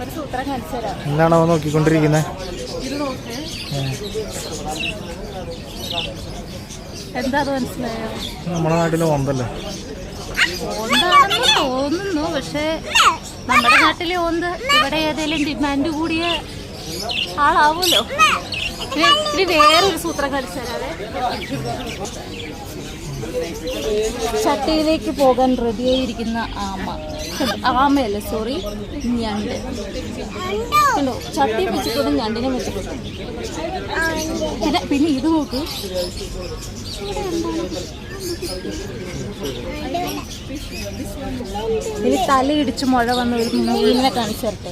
ഒരു സൂത്രം കാണിച്ചു തരാം. എന്താണോ നോക്കിക്കൊണ്ടിരിക്കുന്നത്? ഇത് നോക്ക്. എന്താ അത് മനസ്സിലായോ? നമ്മുടെ നാട്ടിൽ ഓന്തല്ലേ? ഓന്താണെന്ന് തോന്നുന്നു. പക്ഷെ നമ്മുടെ നാട്ടിലെ ഓന്ത് ഇവിടെ ഏതെങ്കിലും ഡിമാൻഡ് കൂടിയ ആളാവുമല്ലോ. ഇനി വേറൊരു സൂത്രം കളിച്ചു തരാതെ. ചട്ടിയിലേക്ക് പോകാൻ റെഡിയായിരിക്കുന്ന ആമയല്ല, സോറി, ഞണ്ട്. കണ്ടോ, ചട്ടി വെച്ചിട്ടുണ്ട്, ഞണ്ടിനെ വെച്ചിട്ടുണ്ട്. പിന്നെ ഇത് നോക്ക്. ഇനി തലയിടിച്ച് മുഴ വന്ന ഒരു മീനിനെ കാണിച്ചു തരട്ടെ.